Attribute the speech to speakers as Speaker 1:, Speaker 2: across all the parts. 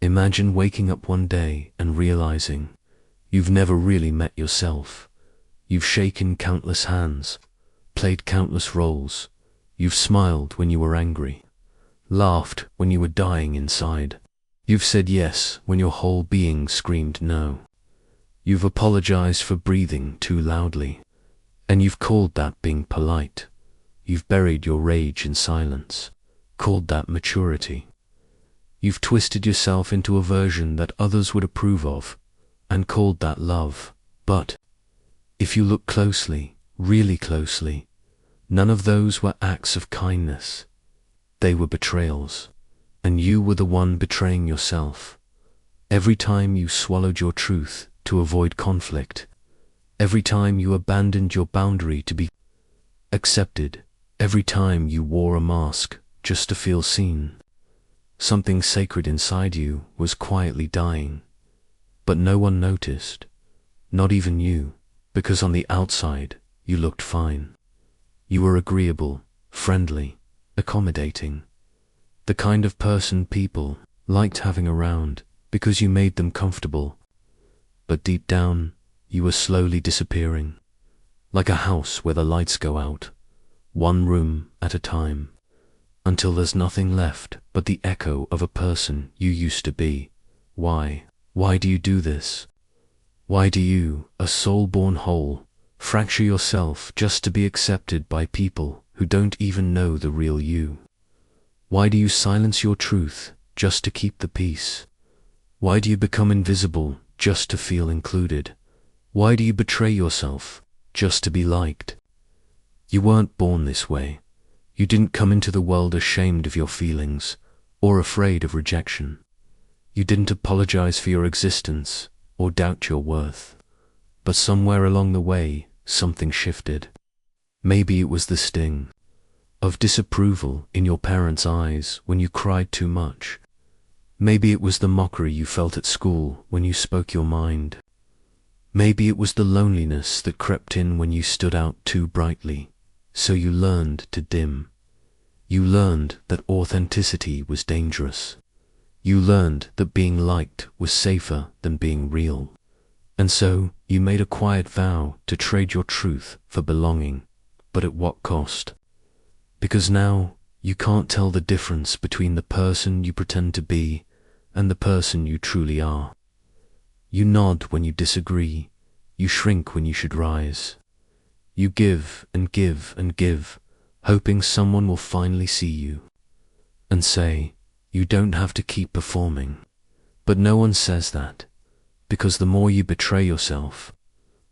Speaker 1: Imagine waking up one day and realizing you've never really met yourself. You've shaken countless hands, played countless roles. You've smiled when you were angry, laughed when you were dying inside. You've said yes when your whole being screamed no. You've apologized for breathing too loudly, and you've called that being polite. You've buried your rage in silence, called that maturity. You've twisted yourself into a version that others would approve of, and called that love. But if you look closely, really closely, none of those were acts of kindness. They were betrayals, and you were the one betraying yourself. Every time you swallowed your truth to avoid conflict, every time you abandoned your boundary to be accepted, every time you wore a mask just to feel seen, something sacred inside you was quietly dying. But no one noticed, not even you, because on the outside you looked fine. You were agreeable, friendly, accommodating, the kind of person people liked having around because you made them comfortable. But deep down, you were slowly disappearing, like a house where the lights go out, one room at a time, until there's nothing left but the echo of a person you used to be. Why? Why do you do this? Why do you, a soul born whole, fracture yourself just to be accepted by people who don't even know the real you? Why do you silence your truth just to keep the peace? Why do you become invisible just to feel included? Why do you betray yourself just to be liked? You weren't born this way. You didn't come into the world ashamed of your feelings or afraid of rejection. You didn't apologize for your existence or doubt your worth. But somewhere along the way, something shifted. Maybe it was the sting of disapproval in your parents' eyes when you cried too much. Maybe it was the mockery you felt at school when you spoke your mind. Maybe it was the loneliness that crept in when you stood out too brightly, so you learned to dim. You learned that authenticity was dangerous. You learned that being liked was safer than being real. And so you made a quiet vow to trade your truth for belonging, but at what cost? Because now you can't tell the difference between the person you pretend to be and the person you truly are. You nod when you disagree. You shrink when you should rise. You give and give and give, hoping someone will finally see you and say, you don't have to keep performing. But no one says that, because the more you betray yourself,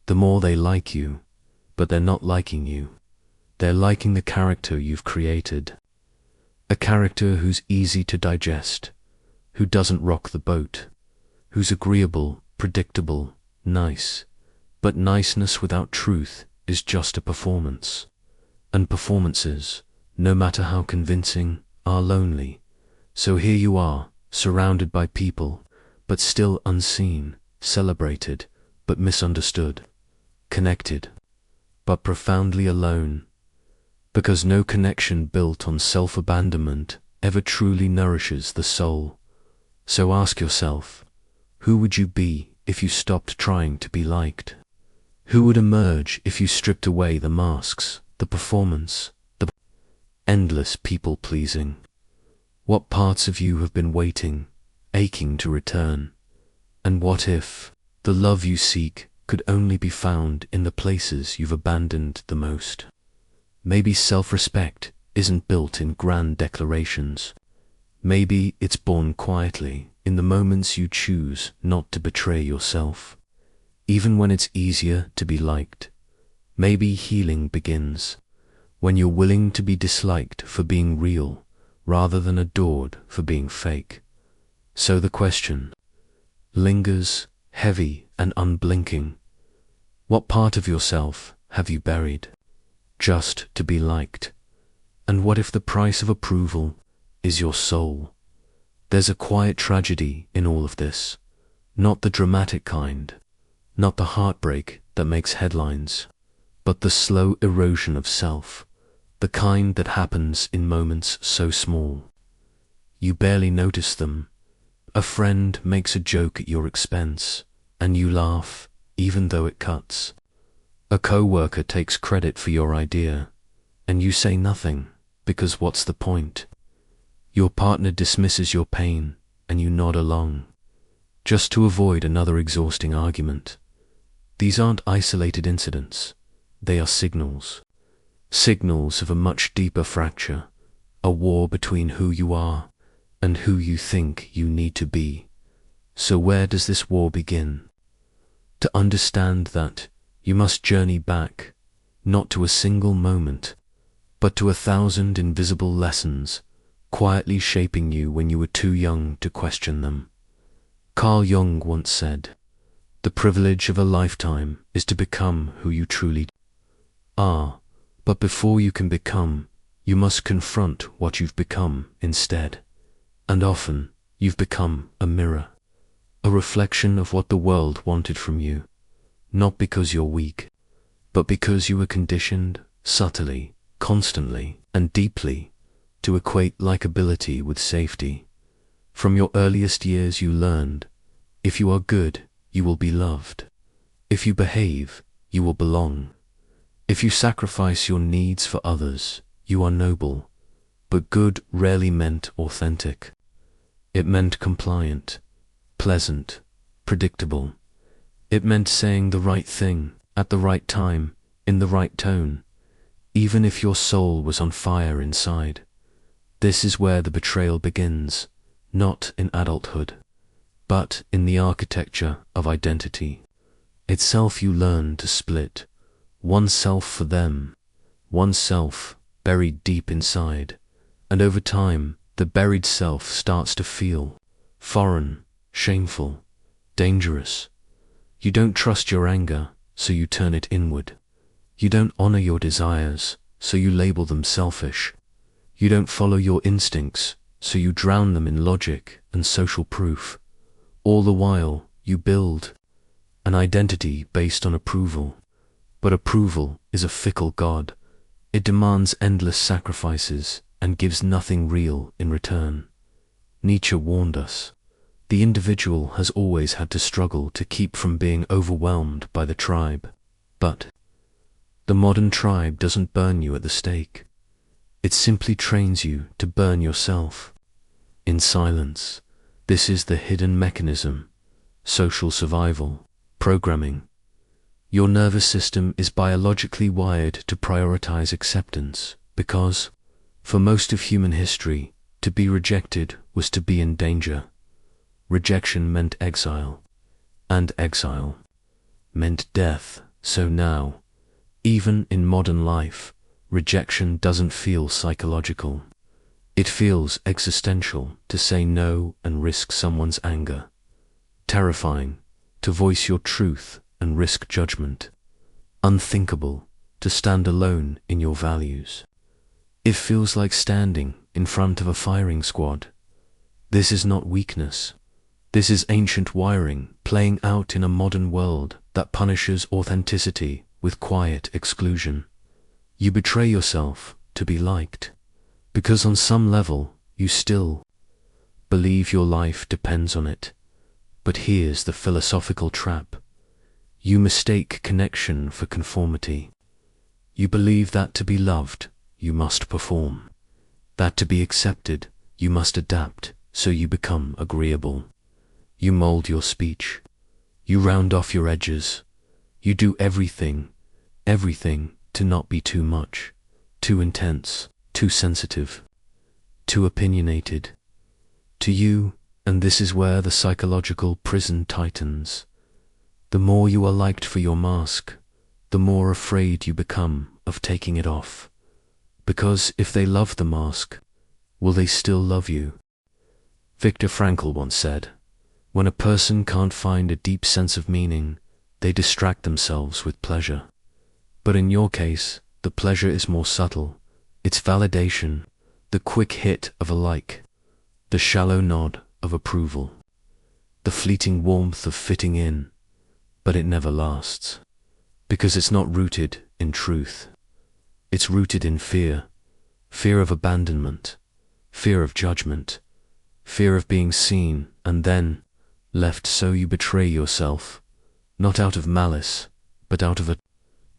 Speaker 1: the more they like you, but they're not liking you. They're liking the character you've created. A character who's easy to digest, who doesn't rock the boat, who's agreeable, predictable, nice. But niceness without truth is just a performance. And performances, no matter how convincing, are lonely. So here you are, surrounded by people, but still unseen, celebrated, but misunderstood, connected, but profoundly alone. Because no connection built on self-abandonment ever truly nourishes the soul. So ask yourself, who would you be if you stopped trying to be liked? Who would emerge if you stripped away the masks, the performance, the endless people-pleasing? What parts of you have been waiting, aching to return? And what if the love you seek could only be found in the places you've abandoned the most? Maybe self-respect isn't built in grand declarations. Maybe it's born quietly in the moments you choose not to betray yourself, even when it's easier to be liked. Maybe healing begins when you're willing to be disliked for being real rather than adored for being fake. So the question lingers, heavy and unblinking. What part of yourself have you buried just to be liked? And what if the price of approval is your soul? There's a quiet tragedy in all of this, not the dramatic kind, not the heartbreak that makes headlines, but the slow erosion of self, the kind that happens in moments so small you barely notice them, A friend makes a joke at your expense, and you laugh, even though it cuts. A co-worker takes credit for your idea, and you say nothing, because what's the point? Your partner dismisses your pain, and you nod along, just to avoid another exhausting argument. These aren't isolated incidents, they are signals. Signals of a much deeper fracture, a war between who you are and who you think you need to be. So where does this war begin? To understand that, you must journey back, not to a single moment, but to 1,000 invisible lessons, quietly shaping you when you were too young to question them. Carl Jung once said, "The privilege of a lifetime is to become who you truly are, but before you can become, you must confront what you've become instead. And often, you've become a mirror, a reflection of what the world wanted from you, not because you're weak, but because you were conditioned, subtly, constantly, and deeply, to equate likability with safety. From your earliest years you learned, if you are good, you will be loved. If you behave, you will belong. If you sacrifice your needs for others, you are noble. But good rarely meant authentic. It meant compliant, pleasant, predictable. It meant saying the right thing, at the right time, in the right tone, even if your soul was on fire inside. This is where the betrayal begins, not in adulthood, but in the architecture of identity. Itself you learn to split, one self for them, one self buried deep inside, and over time, the buried self starts to feel foreign, shameful, dangerous. You don't trust your anger, so you turn it inward. You don't honor your desires, so you label them selfish. You don't follow your instincts, so you drown them in logic and social proof. All the while, you build an identity based on approval. But approval is a fickle god. It demands endless sacrifices and gives nothing real in return. Nietzsche warned us, the individual has always had to struggle to keep from being overwhelmed by the tribe. But the modern tribe doesn't burn you at the stake. It simply trains you to burn yourself. In silence, this is the hidden mechanism, social survival, programming. Your nervous system is biologically wired to prioritize acceptance because, for most of human history, to be rejected was to be in danger. Rejection meant exile, and exile meant death. So now, even in modern life, rejection doesn't feel psychological. It feels existential to say no and risk someone's anger. Terrifying to voice your truth and risk judgment. Unthinkable to stand alone in your values. It feels like standing in front of a firing squad. This is not weakness. This is ancient wiring playing out in a modern world that punishes authenticity with quiet exclusion. You betray yourself to be liked, because on some level you still believe your life depends on it. But here's the philosophical trap. You mistake connection for conformity. You believe that to be loved, you must perform. That to be accepted, you must adapt, so you become agreeable. You mold your speech. You round off your edges. You do everything to not be too much, too intense, too sensitive, too opinionated. To you, and this is where the psychological prison tightens. The more you are liked for your mask, the more afraid you become of taking it off. Because if they love the mask, will they still love you? Viktor Frankl once said, when a person can't find a deep sense of meaning, they distract themselves with pleasure. But in your case, the pleasure is more subtle. It's validation, the quick hit of a like, the shallow nod of approval, the fleeting warmth of fitting in. But it never lasts, because it's not rooted in truth. It's rooted in fear, fear of abandonment, fear of judgment, fear of being seen and then left, so you betray yourself, not out of malice, but out of a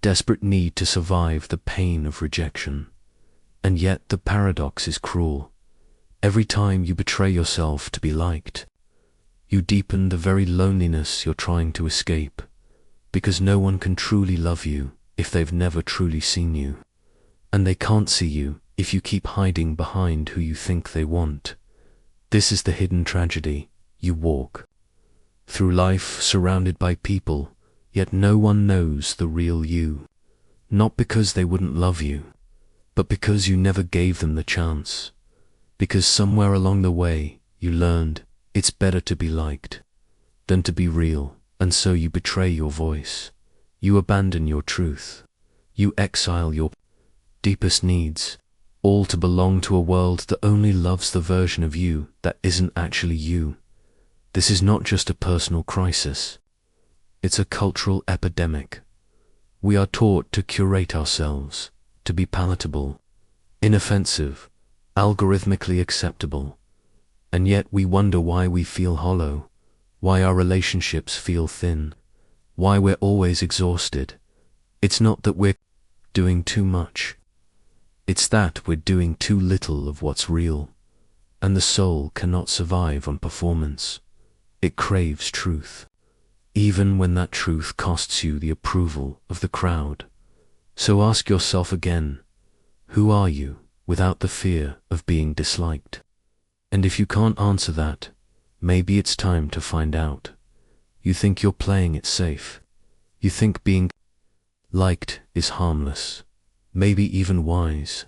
Speaker 1: desperate need to survive the pain of rejection. And yet the paradox is cruel. Every time you betray yourself to be liked, you deepen the very loneliness you're trying to escape, because no one can truly love you if they've never truly seen you, and they can't see you if you keep hiding behind who you think they want. This is the hidden tragedy. You walk through life surrounded by people, yet no one knows the real you, not because they wouldn't love you, but because you never gave them the chance, because somewhere along the way you learned it's better to be liked than to be real, and so you betray your voice, you abandon your truth, you exile your deepest needs, all to belong to a world that only loves the version of you that isn't actually you. This is not just a personal crisis, it's a cultural epidemic. We are taught to curate ourselves, to be palatable, inoffensive, algorithmically acceptable, and yet we wonder why we feel hollow, why our relationships feel thin, why we're always exhausted. It's not that we're doing too much, it's that we're doing too little of what's real, and the soul cannot survive on performance. It craves truth, even when that truth costs you the approval of the crowd. So ask yourself again, who are you without the fear of being disliked? And if you can't answer that, maybe it's time to find out. You think you're playing it safe. You think being liked is harmless, maybe even wise.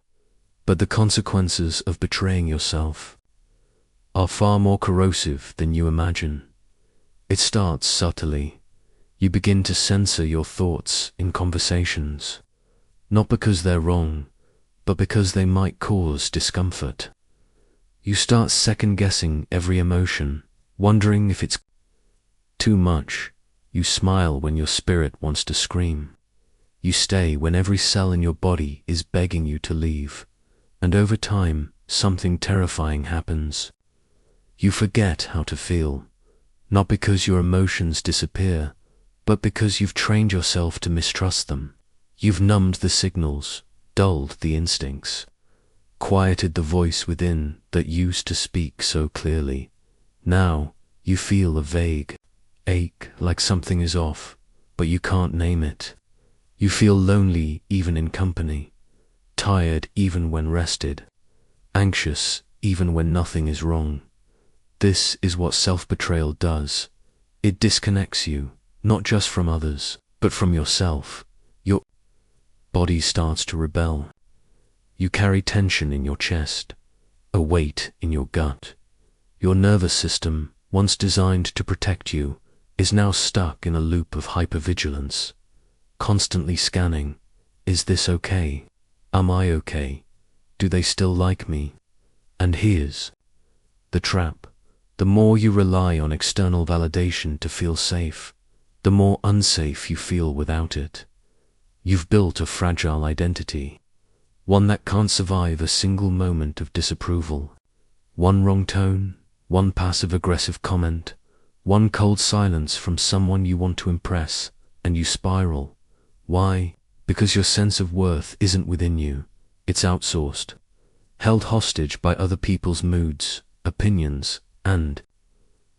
Speaker 1: But the consequences of betraying yourself are far more corrosive than you imagine. It starts subtly. You begin to censor your thoughts in conversations, not because they're wrong, but because they might cause discomfort. You start second-guessing every emotion, wondering if it's too much. You smile when your spirit wants to scream. You stay when every cell in your body is begging you to leave. And over time, something terrifying happens. You forget how to feel, not because your emotions disappear, but because you've trained yourself to mistrust them. You've numbed the signals, dulled the instincts, quieted the voice within that used to speak so clearly. Now, you feel a vague ache, like something is off, but you can't name it. You feel lonely even in company, tired even when rested, anxious even when nothing is wrong. This is what self-betrayal does. It disconnects you, not just from others, but from yourself. Your body starts to rebel. You carry tension in your chest, a weight in your gut. Your nervous system, once designed to protect you, is now stuck in a loop of hypervigilance, constantly scanning. Is this okay? Am I okay? Do they still like me? And here's the trap. The more you rely on external validation to feel safe, the more unsafe you feel without it. You've built a fragile identity, one that can't survive a single moment of disapproval. One wrong tone, one passive-aggressive comment, one cold silence from someone you want to impress, and you spiral. Why? Because your sense of worth isn't within you, it's outsourced, held hostage by other people's moods, opinions, and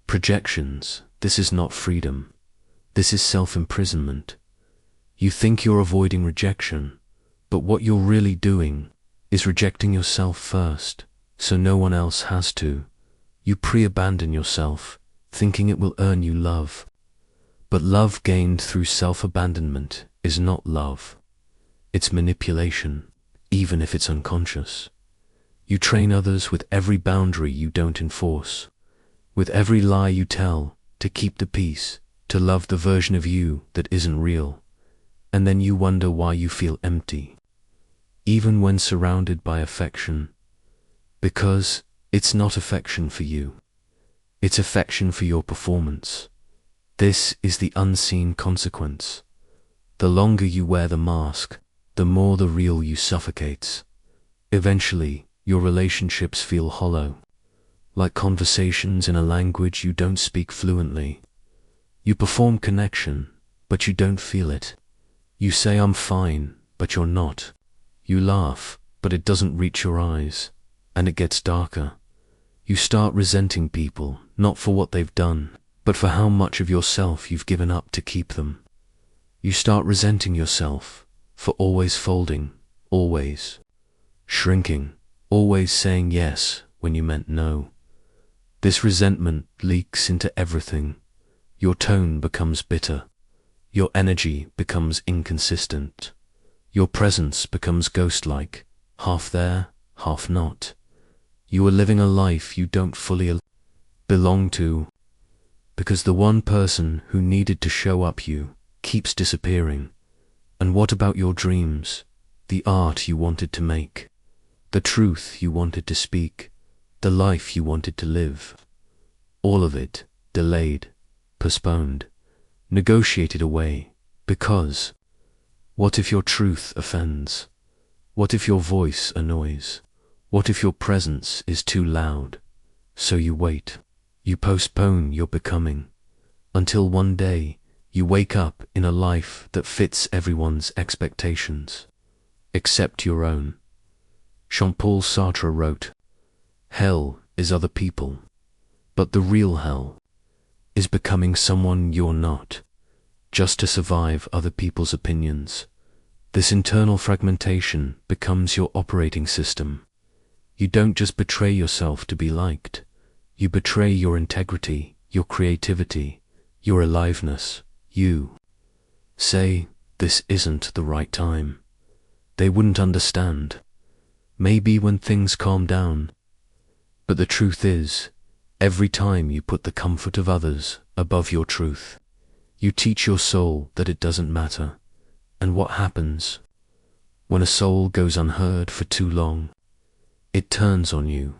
Speaker 1: projections. This is not freedom. This is self-imprisonment. You think you're avoiding rejection, but what you're really doing is rejecting yourself first, so no one else has to. You pre-abandon yourself, thinking it will earn you love. But love gained through self-abandonment is not love. It's manipulation, even if it's unconscious. You train others with every boundary you don't enforce, with every lie you tell, to keep the peace, to love the version of you that isn't real. And then you wonder why you feel empty, even when surrounded by affection, because it's not affection for you. It's affection for your performance. This is the unseen consequence. The longer you wear the mask, the more the real you suffocates. Eventually, your relationships feel hollow, like conversations in a language you don't speak fluently. You perform connection, but you don't feel it. You say I'm fine, but you're not. You laugh, but it doesn't reach your eyes, and it gets darker. You start resenting people, not for what they've done, but for how much of yourself you've given up to keep them. You start resenting yourself for always folding, always shrinking, always saying yes when you meant no. This resentment leaks into everything. Your tone becomes bitter. Your energy becomes inconsistent. Your presence becomes ghost-like, half there, half not. You are living a life you don't fully belong to, because the one person who needed to show up you keeps disappearing. And what about your dreams, the art you wanted to make, the truth you wanted to speak, the life you wanted to live? All of it delayed, postponed, negotiated away, because what if your truth offends? What if your voice annoys? What if your presence is too loud? So you wait. You postpone your becoming, until one day you wake up in a life that fits everyone's expectations, except your own. Jean-Paul Sartre wrote, "Hell is other people, but the real hell is becoming someone you're not, just to survive other people's opinions." This internal fragmentation becomes your operating system. You don't just betray yourself to be liked. You betray your integrity, your creativity, your aliveness. You say, "This isn't the right time." They wouldn't understand. Maybe when things calm down. But the truth is, every time you put the comfort of others above your truth, you teach your soul that it doesn't matter. And what happens? When a soul goes unheard for too long, it turns on you.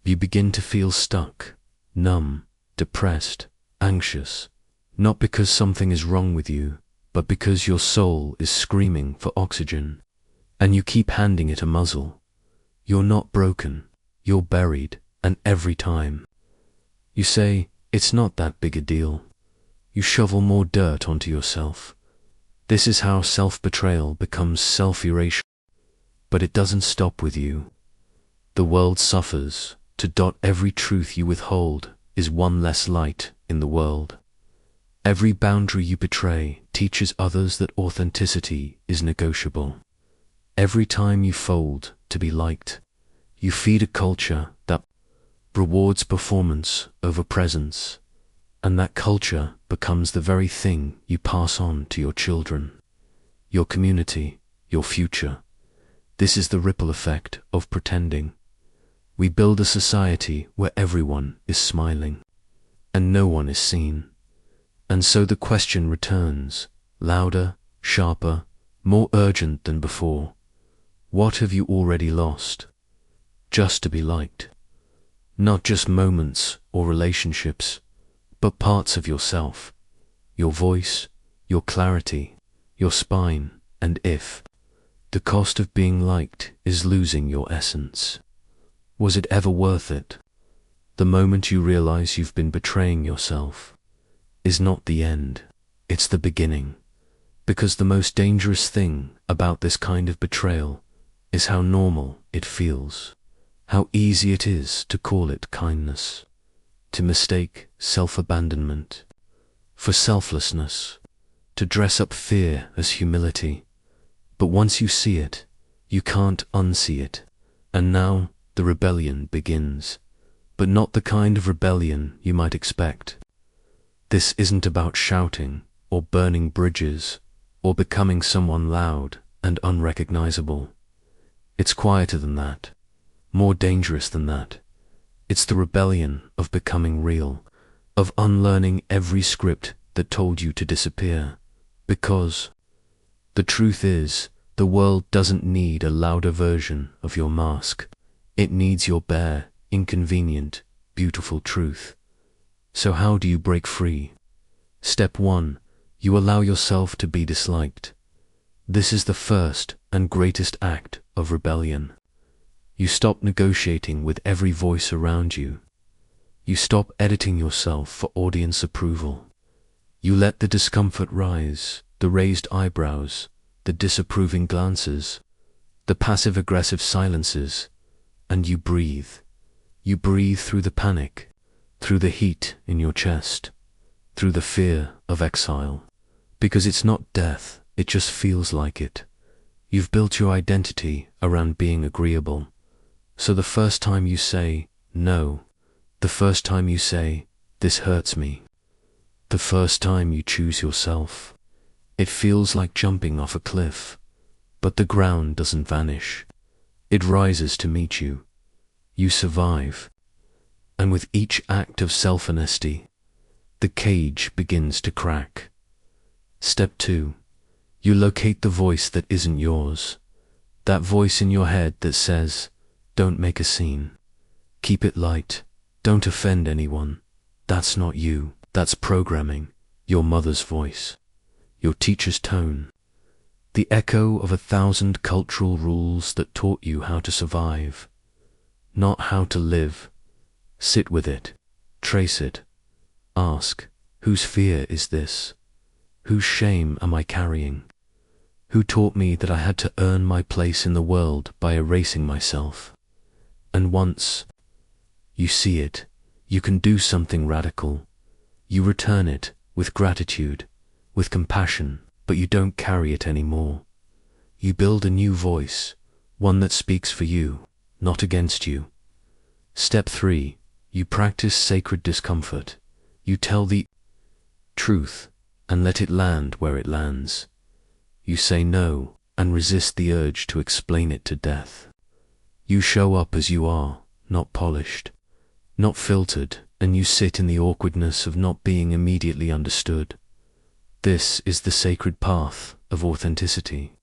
Speaker 1: You begin to feel stuck, numb, depressed, anxious, not because something is wrong with you, but because your soul is screaming for oxygen, and you keep handing it a muzzle. You're not broken, you're buried, and every time you say, "It's not that big a deal," you shovel more dirt onto yourself. This is how self-betrayal becomes self-erasure. But it doesn't stop with you. The world suffers. To dot every truth you withhold is one less light in the world. Every boundary you betray teaches others that authenticity is negotiable. Every time you fold to be liked, you feed a culture that rewards performance over presence. And that culture becomes the very thing you pass on to your children, your community, your future. This is the ripple effect of pretending. We build a society where everyone is smiling, and no one is seen. And so the question returns, louder, sharper, more urgent than before. What have you already lost? Just to be liked. Not just moments or relationships, but parts of yourself, your voice, your clarity, your spine. And if the cost of being liked is losing your essence, was it ever worth it? The moment you realize you've been betraying yourself is not the end, it's the beginning. Because the most dangerous thing about this kind of betrayal is how normal it feels, how easy it is to call it kindness, to mistake self-abandonment for selflessness, to dress up fear as humility. But once you see it, you can't unsee it. And now the rebellion begins, but not the kind of rebellion you might expect. This isn't about shouting or burning bridges or becoming someone loud and unrecognizable. It's quieter than that, more dangerous than that. It's the rebellion of becoming real, of unlearning every script that told you to disappear. Because the truth is, the world doesn't need a louder version of your mask. It needs your bare, inconvenient, beautiful truth. So how do you break free? Step 1. You allow yourself to be disliked. This is the first and greatest act of rebellion. You stop negotiating with every voice around you. You stop editing yourself for audience approval. You let the discomfort rise, the raised eyebrows, the disapproving glances, the passive-aggressive silences, and you breathe. You breathe through the panic, through the heat in your chest, through the fear of exile. Because it's not death, it just feels like it. You've built your identity around being agreeable. So the first time you say, no, the first time you say, this hurts me, the first time you choose yourself, it feels like jumping off a cliff, but the ground doesn't vanish. It rises to meet you. You survive. And with each act of self-honesty, the cage begins to crack. Step 2. You locate the voice that isn't yours. That voice in your head that says, don't make a scene. Keep it light. Don't offend anyone. That's not you. That's programming. Your mother's voice. Your teacher's tone. The echo of 1,000 cultural rules that taught you how to survive, not how to live. Sit with it. Trace it. Ask, whose fear is this? Whose shame am I carrying? Who taught me that I had to earn my place in the world by erasing myself? And once you see it, you can do something radical. You return it with gratitude, with compassion, but you don't carry it anymore. You build a new voice, one that speaks for you, not against you. Step 3. You practice sacred discomfort. You tell the truth and let it land where it lands. You say no and resist the urge to explain it to death. You show up as you are, not polished, not filtered, and you sit in the awkwardness of not being immediately understood. This is the sacred path of authenticity.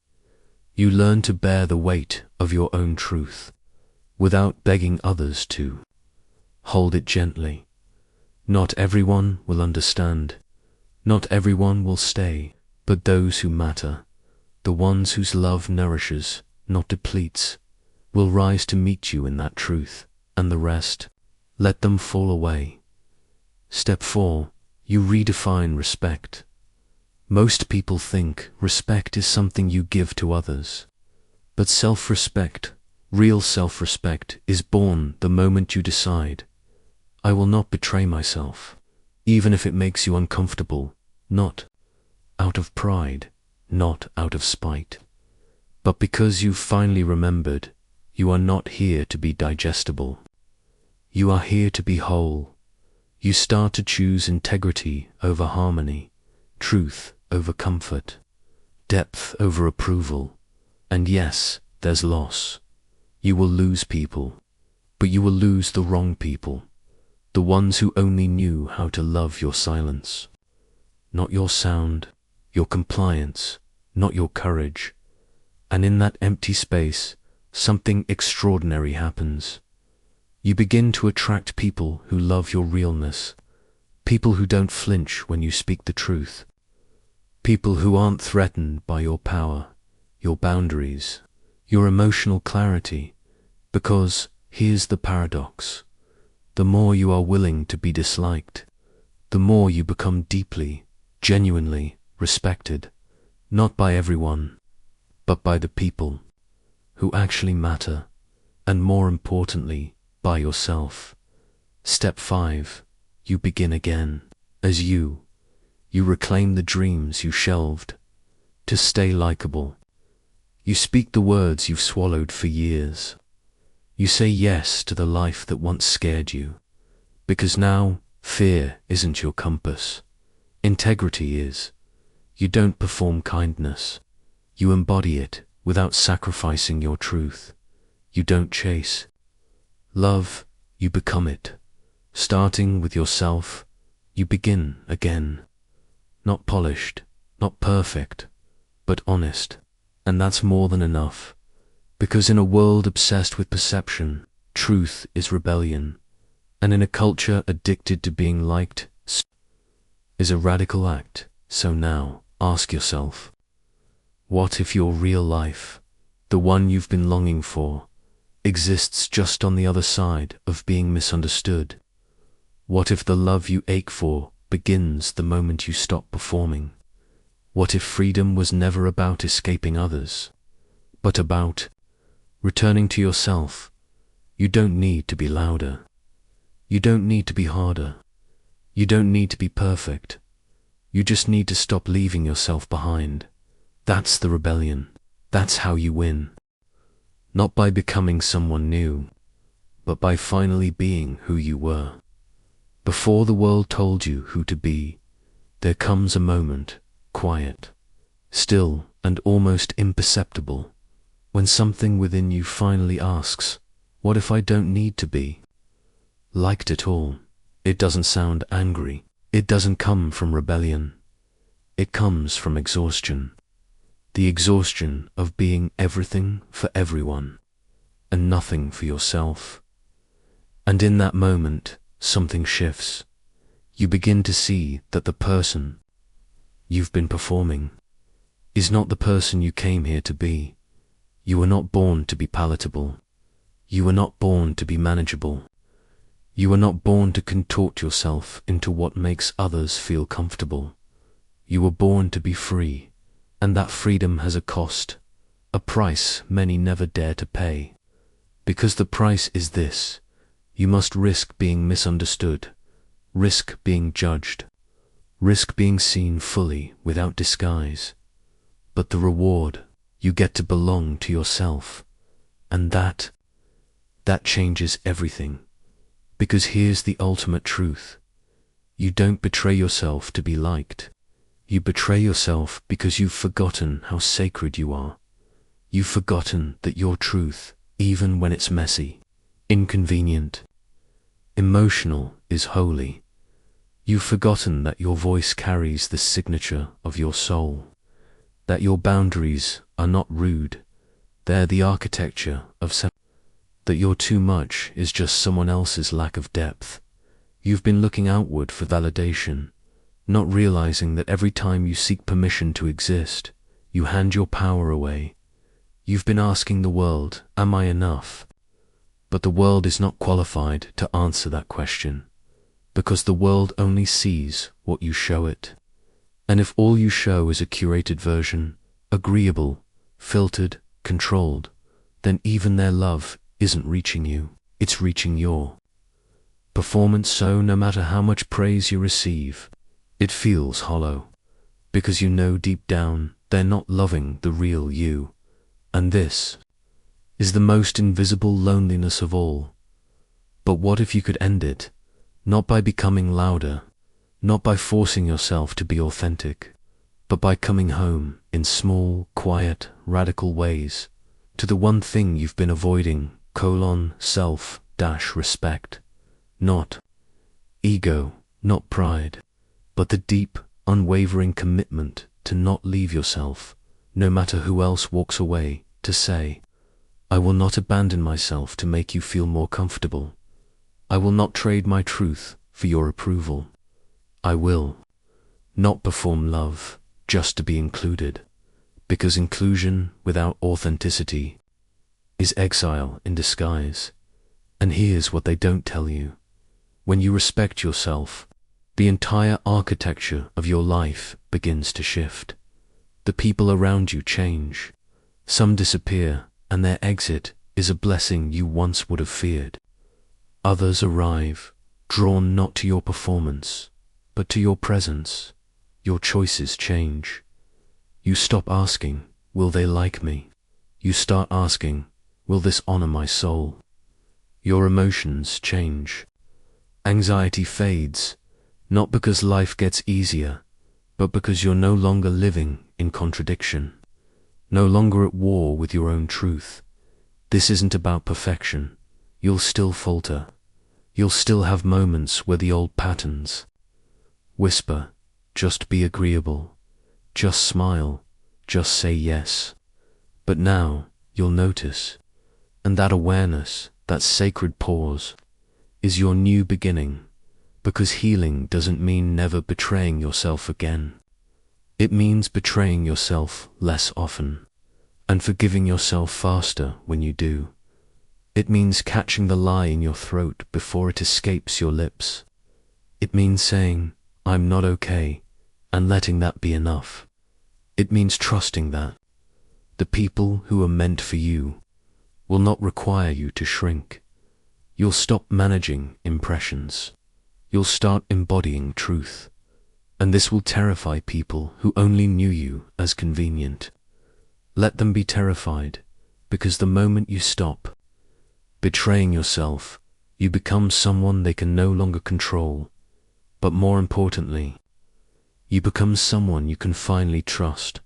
Speaker 1: You learn to bear the weight of your own truth without begging others to. Hold it gently. Not everyone will understand. Not everyone will stay, but those who matter, the ones whose love nourishes, not depletes, will rise to meet you in that truth, and the rest, let them fall away. Step 4. You redefine respect. Most people think respect is something you give to others. But self-respect, real self-respect, is born the moment you decide, I will not betray myself, even if it makes you uncomfortable, not out of pride, not out of spite, but because you've finally remembered you are not here to be digestible. You are here to be whole. You start to choose integrity over harmony, truth over comfort, depth over approval. And yes, there's loss. You will lose people, but you will lose the wrong people, the ones who only knew how to love your silence. Not your sound, your compliance, not your courage. And in that empty space, something extraordinary happens. You begin to attract people who love your realness, people who don't flinch when you speak the truth, people who aren't threatened by your power, your boundaries, your emotional clarity, because here's the paradox. The more you are willing to be disliked, the more you become deeply, genuinely respected, not by everyone, but by the people who actually matter, and more importantly, by yourself. Step 5. You begin again, as you. You reclaim the dreams you shelved, to stay likable. You speak the words you've swallowed for years. You say yes to the life that once scared you, because now fear isn't your compass. Integrity is. You don't perform kindness. You embody it without sacrificing your truth. You don't chase love, you become it. Starting with yourself, you begin again. Not polished, not perfect, but honest. And that's more than enough. Because in a world obsessed with perception, truth is rebellion. And in a culture addicted to being liked, is a radical act. So now, ask yourself, what if your real life, the one you've been longing for, exists just on the other side of being misunderstood? What if the love you ache for begins the moment you stop performing? What if freedom was never about escaping others, but about returning to yourself? You don't need to be louder. You don't need to be harder. You don't need to be perfect. You just need to stop leaving yourself behind. That's the rebellion. That's how you win. Not by becoming someone new, but by finally being who you were. Before the world told you who to be, there comes a moment, quiet, still, and almost imperceptible, when something within you finally asks, what if I don't need to be liked at all? It doesn't sound angry. It doesn't come from rebellion. It comes from exhaustion. The exhaustion of being everything for everyone and nothing for yourself. And in that moment, something shifts. You begin to see that the person you've been performing is not the person you came here to be. You were not born to be palatable. You were not born to be manageable. You were not born to contort yourself into what makes others feel comfortable. You were born to be free, and that freedom has a cost, a price many never dare to pay. Because the price is this: you must risk being misunderstood, risk being judged, risk being seen fully without disguise. But the reward, you get to belong to yourself, and that changes everything. Because here's the ultimate truth: you don't betray yourself to be liked. You betray yourself because you've forgotten how sacred you are. You've forgotten that your truth, even when it's messy, inconvenient, emotional, is holy. You've forgotten that your voice carries the signature of your soul, that your boundaries are not rude, they're the architecture of that your too much is just someone else's lack of depth. You've been looking outward for validation, not realizing that every time you seek permission to exist, you hand your power away. You've been asking the world, am I enough? But the world is not qualified to answer that question, because the world only sees what you show it. And if all you show is a curated version, agreeable, filtered, controlled, then even their love isn't reaching you, it's reaching your performance. So no matter how much praise you receive, it feels hollow, because you know deep down they're not loving the real you. And this is the most invisible loneliness of all. But what if you could end it, not by becoming louder, not by forcing yourself to be authentic, but by coming home in small, quiet, radical ways to the one thing you've been avoiding: self-respect. Not ego, not pride, but the deep, unwavering commitment to not leave yourself, no matter who else walks away, to say, I will not abandon myself to make you feel more comfortable. I will not trade my truth for your approval. I will not perform love just to be included, because inclusion without authenticity is exile in disguise. And here's what they don't tell you: when you respect yourself, the entire architecture of your life begins to shift. The people around you change. Some disappear, and their exit is a blessing you once would have feared. Others arrive, drawn not to your performance, but to your presence. Your choices change. You stop asking, will they like me? You start asking, will this honor my soul? Your emotions change. Anxiety fades, not because life gets easier, but because you're no longer living in contradiction, no longer at war with your own truth. This isn't about perfection. You'll still falter. You'll still have moments where the old patterns whisper, just be agreeable, just smile, just say yes. But now you'll notice, and that awareness, that sacred pause, is your new beginning, because healing doesn't mean never betraying yourself again. It means betraying yourself less often, and forgiving yourself faster when you do. It means catching the lie in your throat before it escapes your lips. It means saying, "I'm not okay," and letting that be enough. It means trusting that the people who are meant for you will not require you to shrink. You'll stop managing impressions. You'll start embodying truth. And this will terrify people who only knew you as convenient. Let them be terrified, because the moment you stop betraying yourself, you become someone they can no longer control. But more importantly, you become someone you can finally trust.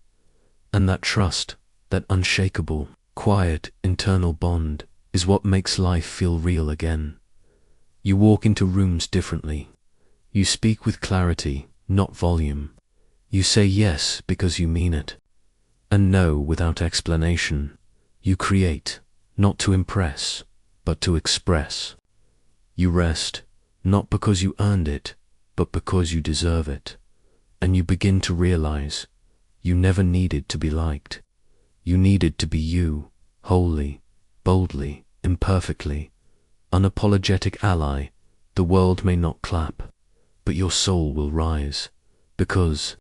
Speaker 1: And that trust, that unshakable, quiet, internal bond, is what makes life feel real again. You walk into rooms differently. You speak with clarity, not volume. You say yes because you mean it, and no without explanation. You create, not to impress, but to express. You rest, not because you earned it, but because you deserve it. And you begin to realize you never needed to be liked. You needed to be you, wholly, boldly, imperfectly, unapologetic ally. The world may not clap, but your soul will rise, because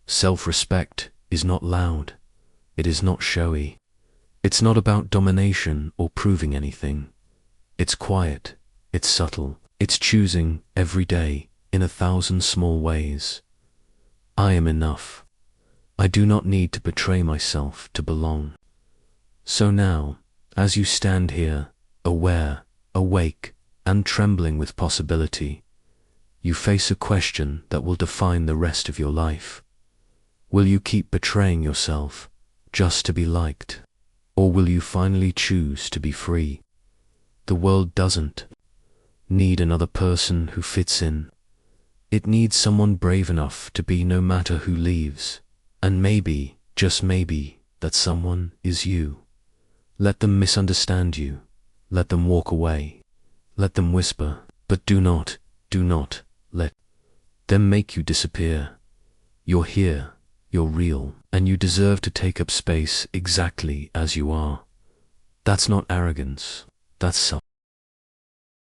Speaker 1: self-respect is not loud. It is not showy. It's not about domination or proving anything. It's quiet. It's subtle. It's choosing every day in 1,000 small ways. I am enough. I do not need to betray myself to belong. So now, as you stand here, aware, awake, and trembling with possibility, you face a question that will define the rest of your life. Will you keep betraying yourself just to be liked? Or will you finally choose to be free? The world doesn't need another person who fits in. It needs someone brave enough to be no matter who leaves. And maybe, just maybe, that someone is you. Let them misunderstand you. Let them walk away. Let them whisper, but do not let them make you disappear. You're here, you're real, and you deserve to take up space exactly as you are. That's not arrogance, that's self.